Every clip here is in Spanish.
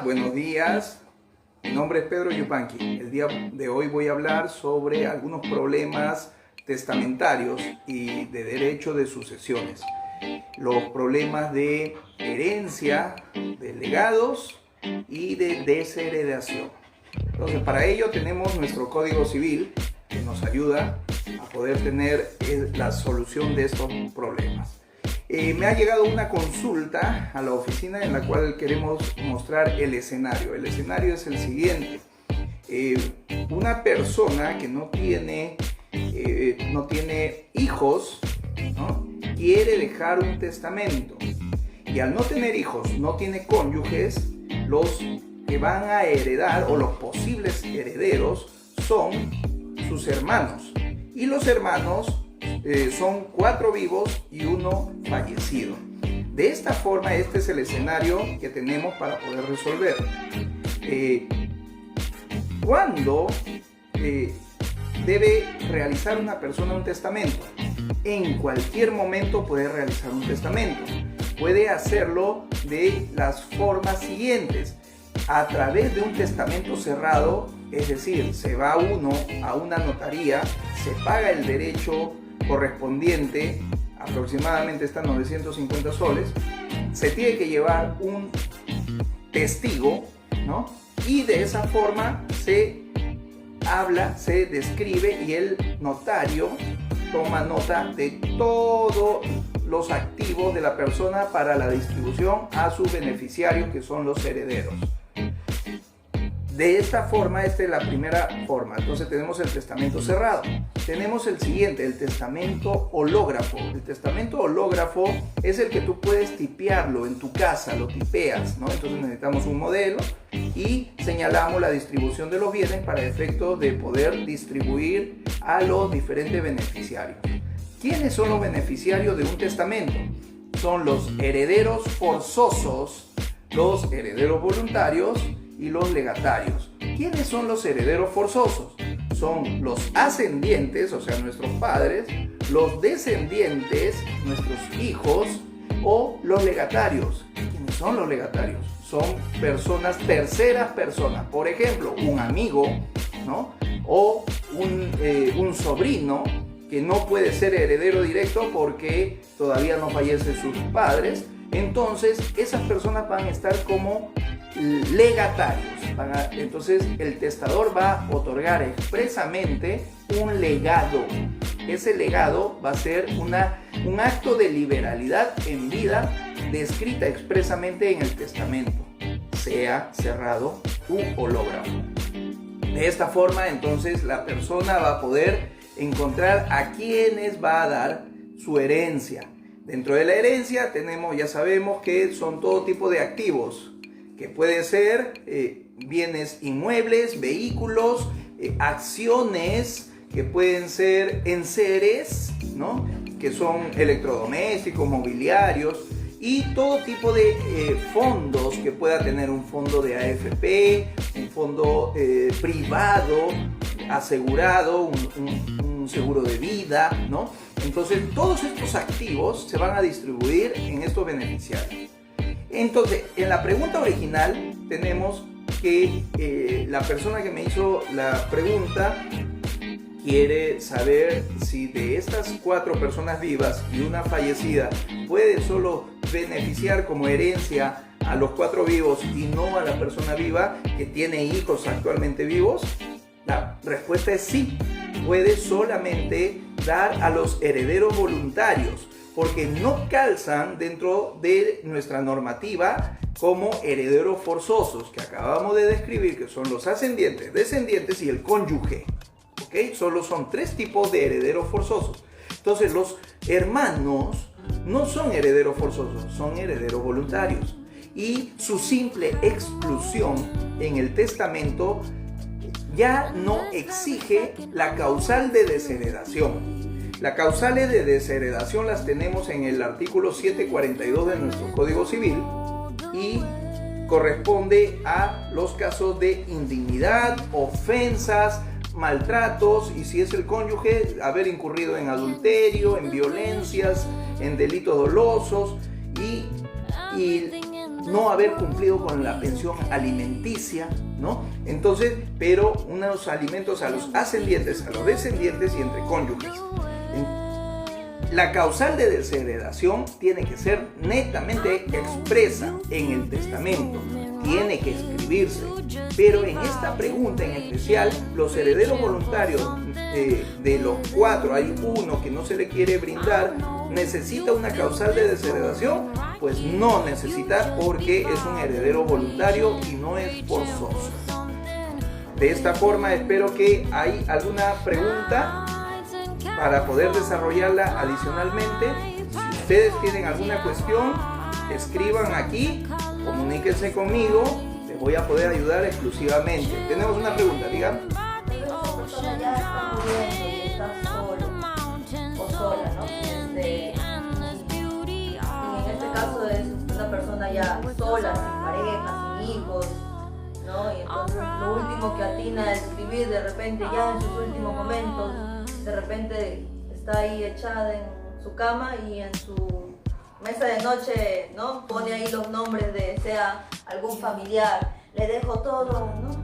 buenos días. Mi nombre es Pedro Yupanqui. El día de hoy voy a hablar sobre algunos problemas testamentarios y de derecho de sucesiones. Los problemas de herencia, de legados y de desheredación. Entonces, para ello tenemos nuestro Código Civil que nos ayuda a poder tener la solución de estos problemas. Me ha llegado una consulta a la oficina en la cual queremos mostrar el escenario. El escenario es el siguiente. Una persona que no tiene hijos, ¿no?, quiere dejar un testamento. Y al no tener hijos, no tiene cónyuges, los que van a heredar o los posibles herederos son sus hermanos. Y los hermanos son 4 vivos y 1 fallecido. De esta forma, este es el escenario que tenemos para poder resolver. ¿Cuándo debe realizar una persona un testamento? En cualquier momento puede realizar un testamento. Puede hacerlo de las formas siguientes: a través de un testamento cerrado, es decir, se va uno a una notaría, se paga el derecho correspondiente, aproximadamente está 950 soles, se tiene que llevar un testigo, ¿no? Y de esa forma se habla, se describe y el notario toma nota de todos los activos de la persona para la distribución a sus beneficiarios, que son los herederos. De esta forma, esta es la primera forma. Entonces tenemos el testamento cerrado. Tenemos el siguiente, el testamento hológrafo. El testamento hológrafo es el que tú puedes tipearlo en tu casa, lo tipeas, ¿no? Entonces necesitamos un modelo y señalamos la distribución de los bienes para efectos de poder distribuir a los diferentes beneficiarios. ¿Quiénes son los beneficiarios de un testamento? Son los herederos forzosos, los herederos voluntarios y los legatarios. ¿Quiénes son los herederos forzosos? Son los ascendientes, o sea, nuestros padres, los descendientes, nuestros hijos, o los legatarios. ¿Quiénes son los legatarios? Son personas, terceras personas. Por ejemplo, un amigo, ¿no?, o un sobrino que no puede ser heredero directo porque todavía no fallecen sus padres. Entonces, esas personas van a estar como legatarios. Entonces, el testador va a otorgar expresamente un legado. Ese legado va a ser un acto de liberalidad en vida descrita expresamente en el testamento, sea cerrado u hológrafo. De esta forma, entonces, la persona va a poder encontrar a quienes va a dar su herencia. Dentro de la herencia tenemos, ya sabemos que son todo tipo de activos, que puede ser bienes inmuebles, vehículos, acciones, que pueden ser enseres, ¿no?, que son electrodomésticos, mobiliarios, y todo tipo de fondos que pueda tener un fondo de AFP, un fondo privado, asegurado, un seguro de vida, ¿no? Entonces, todos estos activos se van a distribuir en estos beneficiarios. Entonces, en la pregunta original tenemos que la persona que me hizo la pregunta quiere saber si de estas 4 personas vivas y una fallecida puede solo beneficiar como herencia a los 4 vivos y no a la persona viva que tiene hijos actualmente vivos. La respuesta es sí, puede solamente dar a los herederos voluntarios, porque no calzan dentro de nuestra normativa como herederos forzosos, que acabamos de describir, que son los ascendientes, descendientes y el cónyuge. ¿Okay? Solo son 3 tipos de herederos forzosos. Entonces, los hermanos no son herederos forzosos, son herederos voluntarios. Y su simple exclusión en el testamento ya no exige la causal de desheredación. Las causales de desheredación las tenemos en el artículo 742 de nuestro Código Civil y corresponde a los casos de indignidad, ofensas, maltratos, y si es el cónyuge, haber incurrido en adulterio, en violencias, en delitos dolosos, y no haber cumplido con la pensión alimenticia, ¿no? Entonces, pero unos alimentos a los ascendientes, a los descendientes y entre cónyuges. La causal de desheredación tiene que ser netamente expresa en el testamento, tiene que escribirse, pero en esta pregunta en especial, los herederos voluntarios de los 4, hay uno que no se le quiere brindar, ¿necesita una causal de desheredación? Pues no necesita, porque es un heredero voluntario y no es forzoso. De esta forma, espero que hay alguna pregunta para poder desarrollarla adicionalmente. Si ustedes tienen alguna cuestión, escriban aquí, comuníquense conmigo, les voy a poder ayudar exclusivamente. Tenemos una pregunta, digan. Esa persona ya está muriendo y está solo o sola, ¿no? Y en este caso es una persona ya sola, sin pareja, sin hijos, ¿no? Y entonces lo último que atina a escribir de repente ya en sus últimos momentos, de repente está ahí echada en su cama y en su mesa de noche, ¿no? Pone ahí los nombres de sea algún familiar, le dejo todo, ¿no?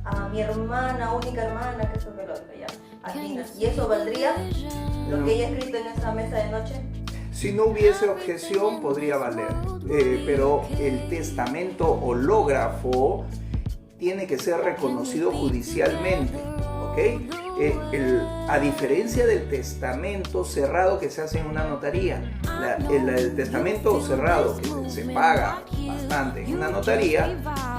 A mi hermana, única hermana, que eso que lo otro, ya, atina. ¿Y eso valdría lo que ella ha escrito en esa mesa de noche? Si no hubiese objeción, podría valer, pero el testamento hológrafo tiene que ser reconocido judicialmente, ¿ok? A diferencia del testamento cerrado que se hace en una notaría, el testamento cerrado que se paga bastante en una notaría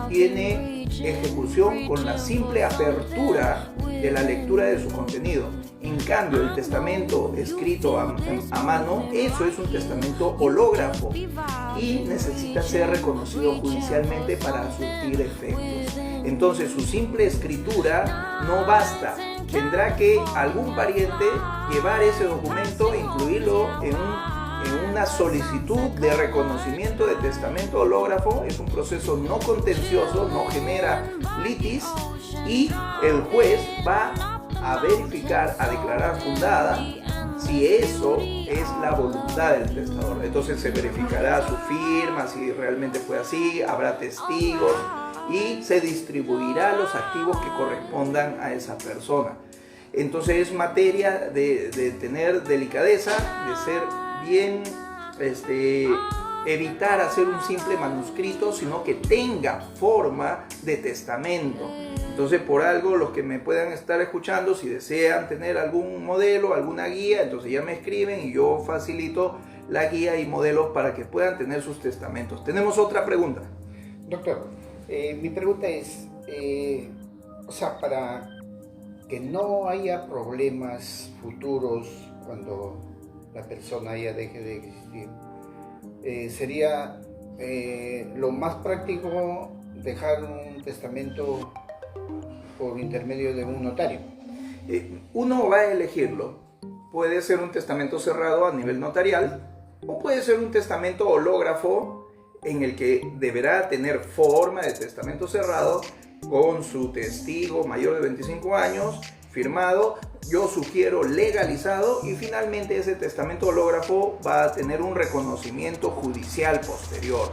tiene ejecución con la simple apertura de la lectura de su contenido. En cambio, el testamento escrito a mano, eso es un testamento hológrafo y necesita ser reconocido judicialmente para surtir efectos. Entonces, su simple escritura no basta. Tendrá que algún pariente llevar ese documento e incluirlo en una solicitud de reconocimiento de testamento hológrafo. Es un proceso no contencioso, no genera litis, y el juez va a verificar, a declarar fundada si eso es la voluntad del testador. Entonces se verificará su firma, si realmente fue así, habrá testigos y se distribuirá los activos que correspondan a esa persona. Entonces es materia de tener delicadeza, de ser bien, evitar hacer un simple manuscrito, sino que tenga forma de testamento. Entonces, por algo, los que me puedan estar escuchando, si desean tener algún modelo, alguna guía, entonces ya me escriben y yo facilito la guía y modelos para que puedan tener sus testamentos. Tenemos otra pregunta. Doctor, mi pregunta es, para que no haya problemas futuros cuando la persona ya deje de existir, sería lo más práctico dejar un testamento por intermedio de un notario. Uno va a elegirlo. Puede ser un testamento cerrado a nivel notarial o puede ser un testamento hológrafo en el que deberá tener forma de testamento cerrado con su testigo mayor de 25 años, firmado, yo sugiero legalizado, y finalmente ese testamento hológrafo va a tener un reconocimiento judicial posterior.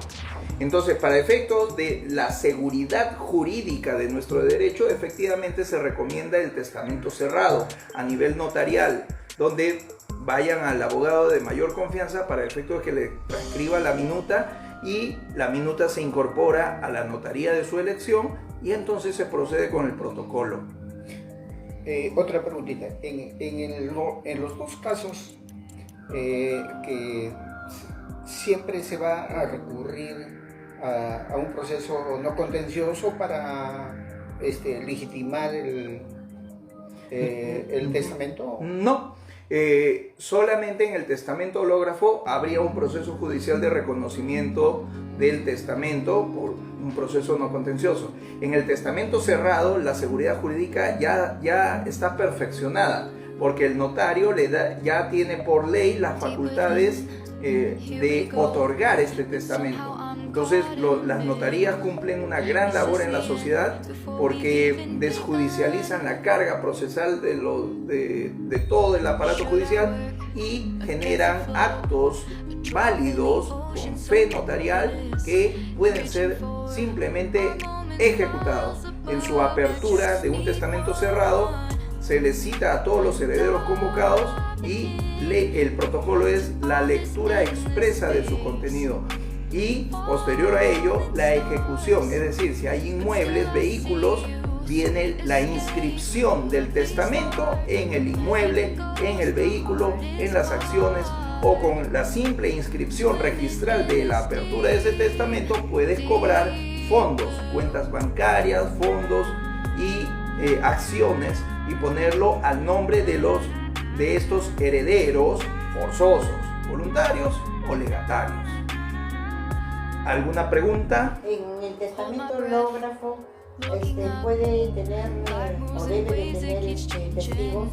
Entonces, para efectos de la seguridad jurídica de nuestro derecho, efectivamente se recomienda el testamento cerrado a nivel notarial, donde vayan al abogado de mayor confianza para efectos de que le transcriba la minuta, y la minuta se incorpora a la notaría de su elección y entonces se procede con el protocolo. Otra preguntita. En los dos casos que siempre se va a recurrir a un proceso no contencioso para legitimar el testamento. No, solamente en el testamento hológrafo habría un proceso judicial de reconocimiento del testamento por un proceso no contencioso. En el testamento cerrado, la seguridad jurídica ya está perfeccionada, porque el notario ya tiene por ley las facultades de otorgar este testamento. Entonces las notarías cumplen una gran labor en la sociedad porque desjudicializan la carga procesal de todo el aparato judicial y generan actos válidos con fe notarial que pueden ser simplemente ejecutados. En su apertura de un testamento cerrado se les cita a todos los herederos convocados y el protocolo es la lectura expresa de su contenido y posterior a ello la ejecución, es decir, si hay inmuebles, vehículos, viene la inscripción del testamento en el inmueble, en el vehículo, en las acciones, o con la simple inscripción registral de la apertura de ese testamento puedes cobrar fondos, cuentas bancarias, fondos y acciones y ponerlo al nombre de estos herederos forzosos, voluntarios o legatarios. ¿Alguna pregunta? En el testamento hológrafo puede tener o debe de tener testigos.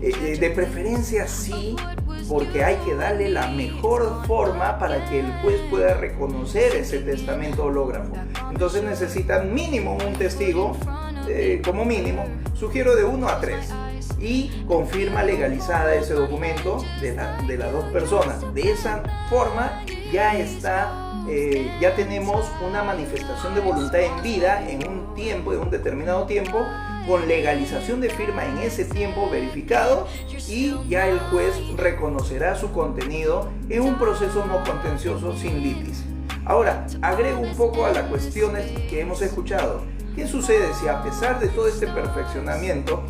De preferencia sí, porque hay que darle la mejor forma para que el juez pueda reconocer ese testamento hológrafo. Entonces necesitan mínimo un testigo, como mínimo, sugiero de 1 a 3, y confirma legalizada ese documento de las dos personas. De esa forma ya tenemos una manifestación de voluntad en vida en un tiempo, en un determinado tiempo, con legalización de firma en ese tiempo verificado, y ya el juez reconocerá su contenido en un proceso no contencioso sin litis. Ahora, agrego un poco a las cuestiones que hemos escuchado. ¿Qué sucede si a pesar de todo este perfeccionamiento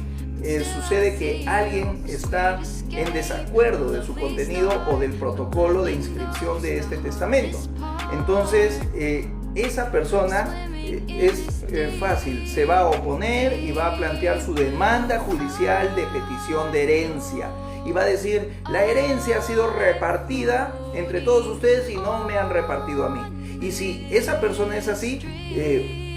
sucede que alguien está en desacuerdo de su contenido o del protocolo de inscripción de este testamento? Entonces, esa persona es fácil, se va a oponer y va a plantear su demanda judicial de petición de herencia y va a decir: la herencia ha sido repartida entre todos ustedes y no me han repartido a mí. Y si esa persona es así,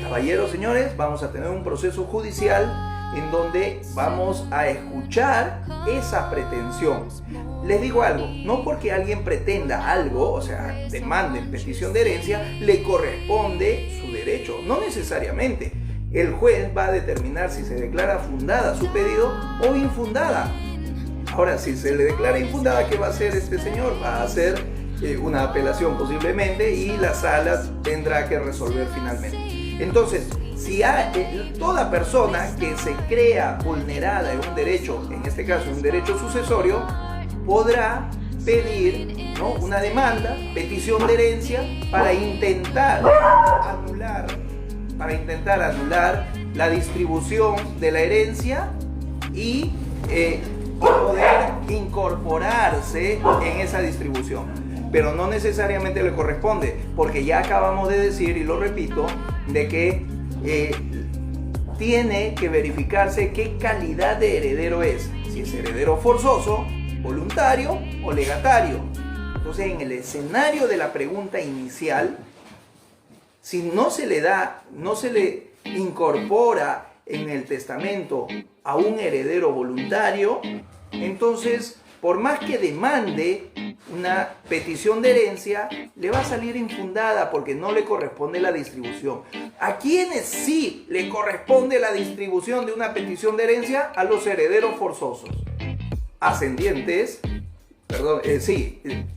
caballeros, señores, vamos a tener un proceso judicial en donde vamos a escuchar esa pretensión. Les digo algo, no porque alguien pretenda algo, o sea, demande en petición de herencia, le corresponde su derecho, no necesariamente. El juez va a determinar si se declara fundada su pedido o infundada. Ahora, si se le declara infundada, ¿qué va a hacer este señor? Va a hacer una apelación posiblemente y la sala tendrá que resolver finalmente. Entonces, si toda persona que se crea vulnerada en un derecho, en este caso un derecho sucesorio, podrá pedir, ¿no?, una demanda, petición de herencia para intentar anular la distribución de la herencia y poder incorporarse en esa distribución. Pero no necesariamente le corresponde, porque ya acabamos de decir, y lo repito, de que tiene que verificarse qué calidad de heredero es, si es heredero forzoso, voluntario o legatario. Entonces, en el escenario de la pregunta inicial, si no se le incorpora en el testamento a un heredero voluntario, entonces, por más que demande una petición de herencia, le va a salir infundada porque no le corresponde la distribución. ¿A quiénes sí le corresponde la distribución de una petición de herencia? A los herederos forzosos. Ascendientes,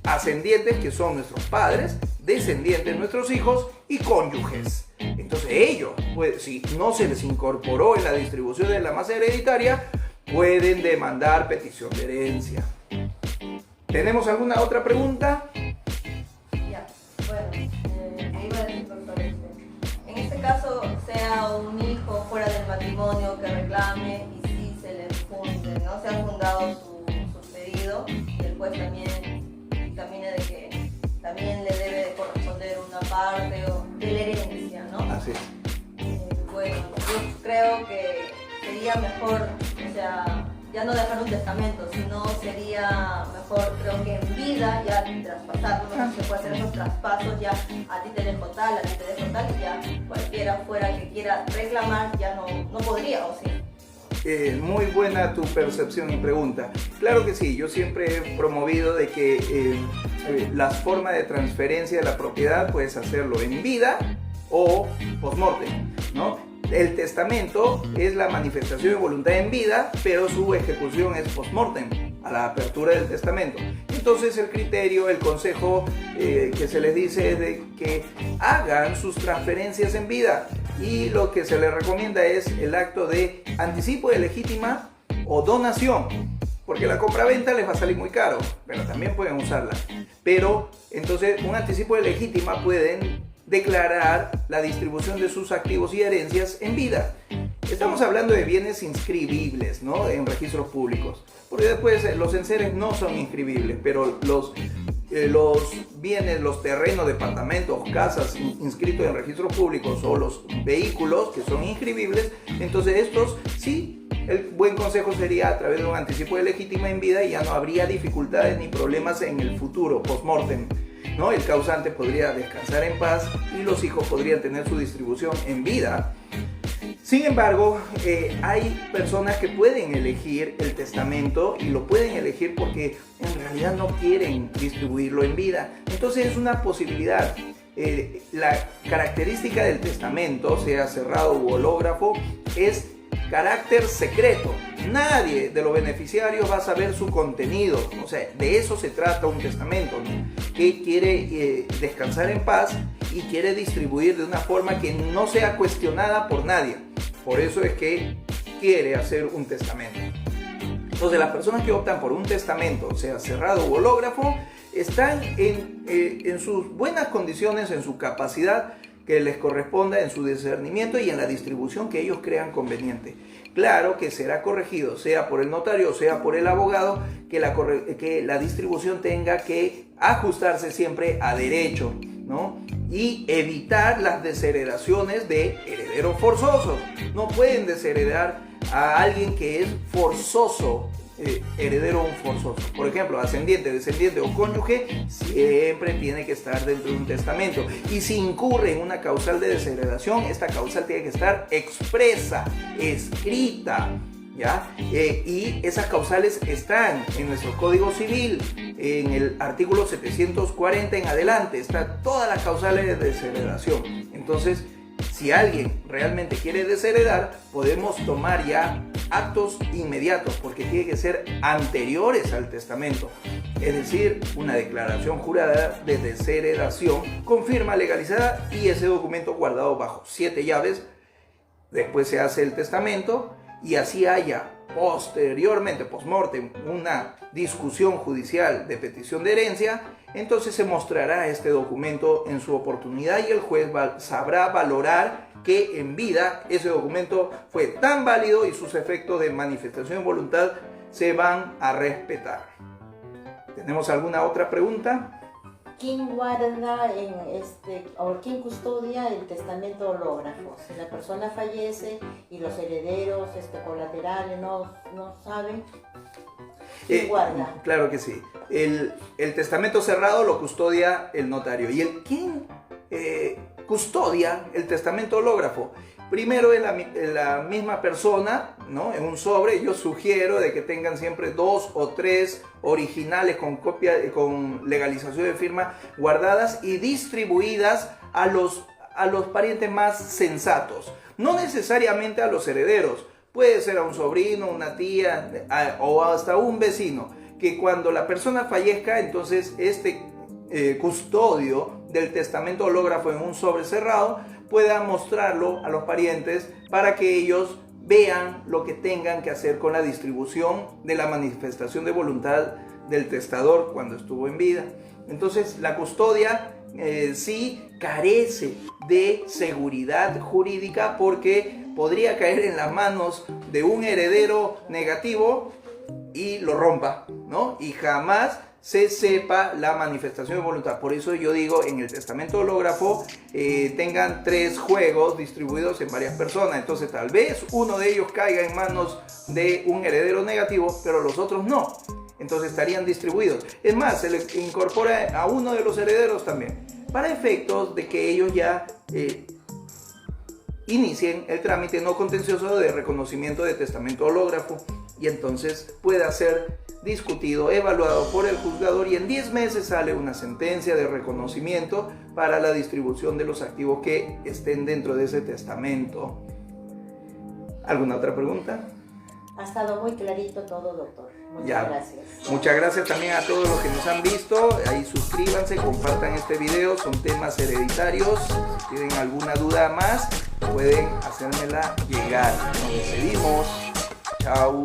ascendientes, que son nuestros padres, descendientes, nuestros hijos, y cónyuges. Entonces ellos, pues, si no se les incorporó en la distribución de la masa hereditaria, pueden demandar petición de herencia. ¿Tenemos alguna otra pregunta? Ya, bueno, iba a decir, doctor, en este caso, sea un hijo fuera del matrimonio que reclame y sí se le funde, ¿no? Se ha fundado su pedido, y el juez también dictamina de que también le debe de corresponder una parte de la herencia, ¿no? Así es. Bueno, yo creo que sería mejor, o sea, ya no dejar un testamento, sino sería mejor, creo que en vida, ya traspasarlo, no se puede hacer esos traspasos, ya a ti te dejo tal, a ti te dejo tal, y ya cualquiera fuera que quiera reclamar ya no podría, ¿o sí? Muy buena tu percepción y pregunta. Claro que sí, yo siempre he promovido de que las formas de transferencia de la propiedad puedes hacerlo en vida o post-mortem, ¿no? El testamento es la manifestación de voluntad en vida, pero su ejecución es post-mortem, a la apertura del testamento. Entonces el criterio, el consejo que se les dice es de que hagan sus transferencias en vida, y lo que se les recomienda es el acto de anticipo de legítima o donación, porque la compraventa les va a salir muy caro, pero también pueden usarla. Pero entonces un anticipo de legítima pueden declarar la distribución de sus activos y herencias en vida. Estamos hablando de bienes inscribibles, ¿no? En registros públicos, porque después los enseres no son inscribibles, pero los bienes, los terrenos, departamentos, casas inscritos en registros públicos, o los vehículos que son inscribibles, entonces estos sí, el buen consejo sería a través de un anticipo de legítima en vida, y ya no habría dificultades ni problemas en el futuro, post-mortem, ¿no? El causante podría descansar en paz y los hijos podrían tener su distribución en vida. Sin embargo, hay personas que pueden elegir el testamento, y lo pueden elegir porque en realidad no quieren distribuirlo en vida. Entonces es una posibilidad. La característica del testamento, sea cerrado u hológrafo, es carácter secreto. Nadie de los beneficiarios va a saber su contenido. O sea, de eso se trata un testamento, ¿no? Que quiere descansar en paz y quiere distribuir de una forma que no sea cuestionada por nadie. Por eso es que quiere hacer un testamento. Entonces las personas que optan por un testamento, sea cerrado u hológrafo, están en sus buenas condiciones, en su capacidad que les corresponda, en su discernimiento y en la distribución que ellos crean conveniente. Claro que será corregido, sea por el notario o sea por el abogado, que la distribución tenga que ajustarse siempre a derecho, ¿no? Y evitar las desheredaciones de herederos forzosos. No pueden desheredar a alguien que es forzoso, heredero forzoso. Por ejemplo, ascendiente, descendiente o cónyuge siempre tiene que estar dentro de un testamento. Y si incurre en una causal de desheredación, esta causal tiene que estar expresa, escrita, ¿ya? Y esas causales están en nuestro Código Civil, en el artículo 740 en adelante, están todas las causales de desheredación. Entonces, si alguien realmente quiere desheredar, podemos tomar ya actos inmediatos, porque tiene que ser anteriores al testamento. Es decir, una declaración jurada de desheredación con firma legalizada y ese documento guardado bajo 7 llaves. Después se hace el testamento, y así haya posteriormente, post-mortem, una discusión judicial de petición de herencia, entonces se mostrará este documento en su oportunidad y el juez sabrá valorar que en vida ese documento fue tan válido y sus efectos de manifestación de voluntad se van a respetar. ¿Tenemos alguna otra pregunta? ¿Quién guarda o quién custodia el testamento hológrafo? Si la persona fallece y los herederos colaterales no saben, ¿quién guarda? Claro que sí. El testamento cerrado lo custodia el notario. ¿Y quién custodia el testamento hológrafo? Primero es la misma persona, ¿no? En un sobre. Yo sugiero de que tengan siempre 2 o 3 originales con copia, con legalización de firma, guardadas y distribuidas a los parientes más sensatos. No necesariamente a los herederos. Puede ser a un sobrino, una tía o hasta un vecino. Que cuando la persona fallezca, entonces este custodio del testamento hológrafo en un sobre cerrado pueda mostrarlo a los parientes para que ellos vean lo que tengan que hacer con la distribución de la manifestación de voluntad del testador cuando estuvo en vida. Entonces la custodia sí carece de seguridad jurídica, porque podría caer en las manos de un heredero negativo y lo rompa, ¿no? Y jamás se sepa la manifestación de voluntad. Por eso yo digo, en el testamento hológrafo tengan 3 juegos distribuidos en varias personas. Entonces tal vez uno de ellos caiga en manos de un heredero negativo, pero los otros no. Entonces estarían distribuidos. Es más, se le incorpora a uno de los herederos también, para efectos de que ellos ya inicien el trámite no contencioso de reconocimiento de testamento hológrafo y entonces pueda ser discutido, evaluado por el juzgador y en 10 meses sale una sentencia de reconocimiento para la distribución de los activos que estén dentro de ese testamento. ¿Alguna otra pregunta? Ha estado muy clarito todo, doctor. Muchas gracias. Muchas gracias también a todos los que nos han visto. Ahí suscríbanse, compartan este video. Son temas hereditarios. Si tienen alguna duda más, pueden hacérmela llegar. Nos despedimos. Chao.